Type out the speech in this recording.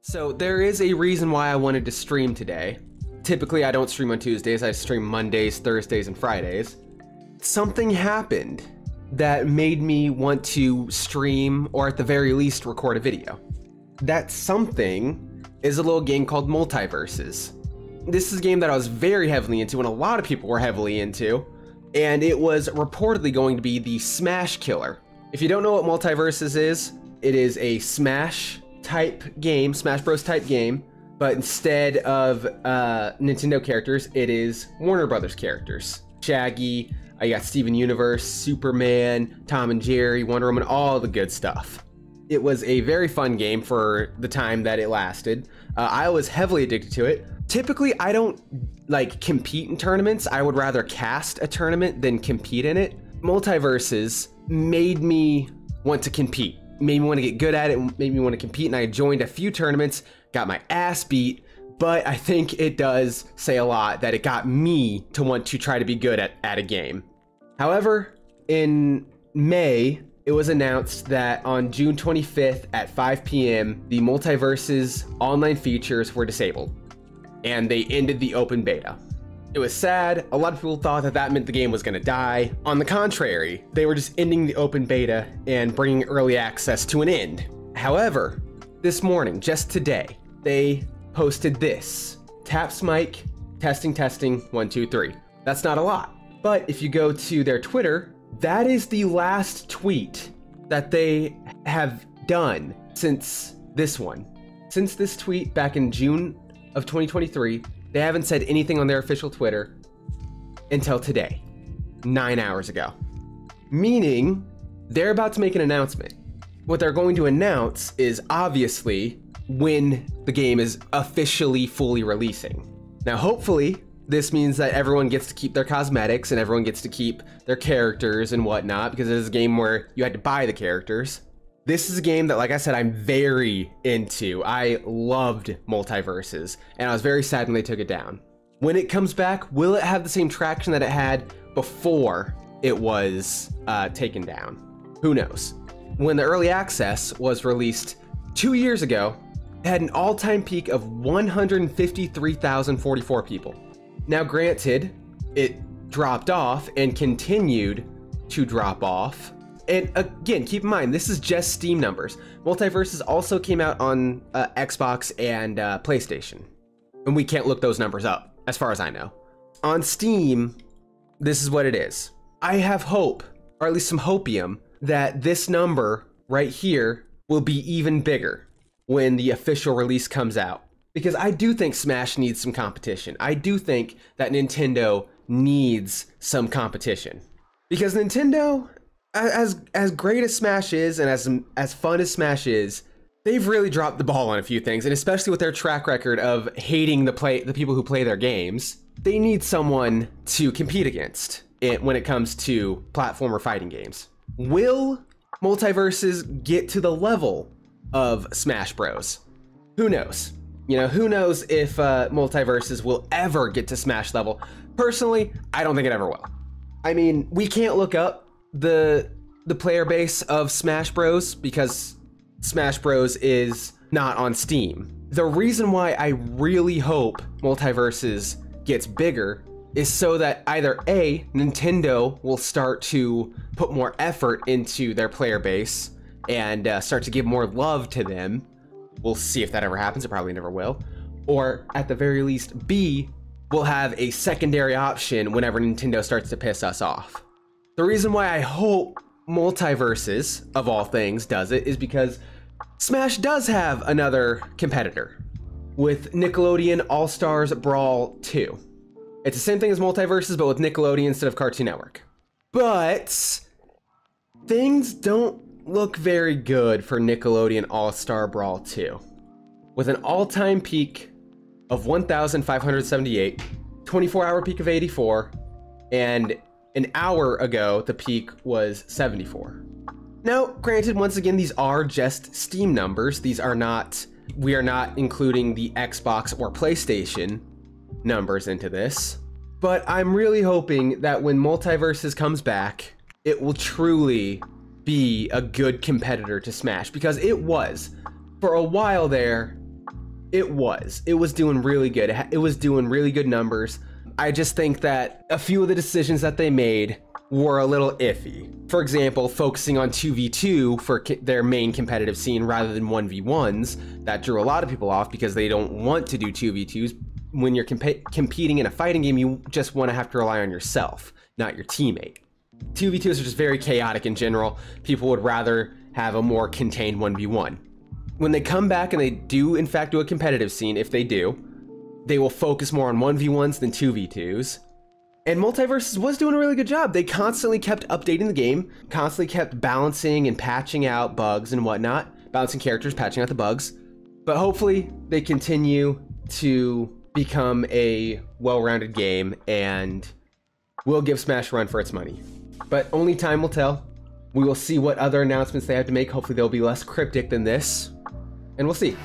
So there is a reason why I wanted to stream today. Typically I don't stream on Tuesdays, I stream Mondays, Thursdays, and Fridays. Something happened that made me want to stream, or at the very least record a video. That something is a little game called Multiversus. This is a game that I was very heavily into and a lot of people were heavily into, and it was reportedly going to be the Smash killer. If you don't know what Multiversus is, it is a Smash type game, Smash Bros type game, but instead of Nintendo characters, it is Warner Brothers characters. Shaggy, I got Steven Universe, Superman, Tom and Jerry, Wonder Woman, all the good stuff. It was a very fun game for the time that it lasted. I was heavily addicted to it. Typically, I don't like compete in tournaments. I would rather cast a tournament than compete in it. Multiversus made me want to compete, made me want to get good at it, made me want to compete, and I joined a few tournaments, got my ass beat, but I think it does say a lot that it got me to want to try to be good at a game. However, in May, it was announced that on June 25th at 5 p.m., the Multiversus online features were disabled, and they ended the open beta. It was sad. A lot of people thought that that meant the game was going to die. On the contrary, they were just ending the open beta and bringing early access to an end. However, this morning, just today, they posted this. Taps mic, testing, 1, 2, 3. That's not a lot. But if you go to their Twitter, that is the last tweet that they have done since this one. Since this tweet back in June of 2023, they haven't said anything on their official Twitter until today, 9 hours ago. Meaning, they're about to make an announcement. What they're going to announce is obviously when the game is officially fully releasing. Now, hopefully, this means that everyone gets to keep their cosmetics and everyone gets to keep their characters and whatnot, because it is a game where you had to buy the characters. This is a game that, like I said, I'm very into. I loved Multiversus, and I was very sad when they took it down. When it comes back, will it have the same traction that it had before it was taken down? Who knows? When the early access was released 2 years ago, it had an all-time peak of 153,044 people. Now, granted, it dropped off and continued to drop off. And again, keep in mind, this is just Steam numbers. Multiversus also came out on Xbox and PlayStation. And we can't look those numbers up, as far as I know. On Steam, this is what it is. I have hope, or at least some hopium, that this number right here will be even bigger when the official release comes out. Because I do think Smash needs some competition. I do think that Nintendo needs some competition. Because Nintendo, as great as Smash is and as fun as Smash is, they've really dropped the ball on a few things, and especially with their track record of hating the people who play their games, they need someone to compete against when it comes to platformer fighting games. Will Multiversus get to the level of Smash Bros? Who knows? You know, who knows if Multiversus will ever get to Smash level? Personally, I don't think it ever will. I mean, we can't look up the player base of Smash Bros because Smash Bros is not on Steam. The reason why I really hope Multiversus gets bigger is so that either A, Nintendo will start to put more effort into their player base and start to give more love to them. We'll see if that ever happens. It probably never will. Or at the very least, B, we'll have a secondary option whenever Nintendo starts to piss us off. The reason why I hope Multiversus, of all things, does it is because Smash does have another competitor with Nickelodeon All-Stars Brawl 2. It's the same thing as Multiversus, but with Nickelodeon instead of Cartoon Network. But things don't look very good for Nickelodeon All-Star Brawl 2. With an all-time peak of 1,578, 24-hour peak of 84, and an hour ago, the peak was 74. Now, granted, once again, these are just Steam numbers. We are not including the Xbox or PlayStation numbers into this. But I'm really hoping that when Multiversus comes back, it will truly be a good competitor to Smash, because it was. For a while there, It was doing really good. It was doing really good numbers. I just think that a few of the decisions that they made were a little iffy. For example, focusing on 2v2 for their main competitive scene rather than 1v1s. That drew a lot of people off because they don't want to do 2v2s. When you're competing in a fighting game, you just want to have to rely on yourself, not your teammate. 2v2s are just very chaotic in general. People would rather have a more contained 1v1. When they come back and they do in fact do a competitive scene, if they do, they will focus more on 1v1s than 2v2s. And Multiversus was doing a really good job. They constantly kept updating the game, constantly kept balancing and patching out bugs and whatnot, balancing characters, patching out the bugs. But hopefully they continue to become a well-rounded game and will give Smash a run for its money. But only time will tell. We will see what other announcements they have to make. Hopefully they'll be less cryptic than this, and we'll see.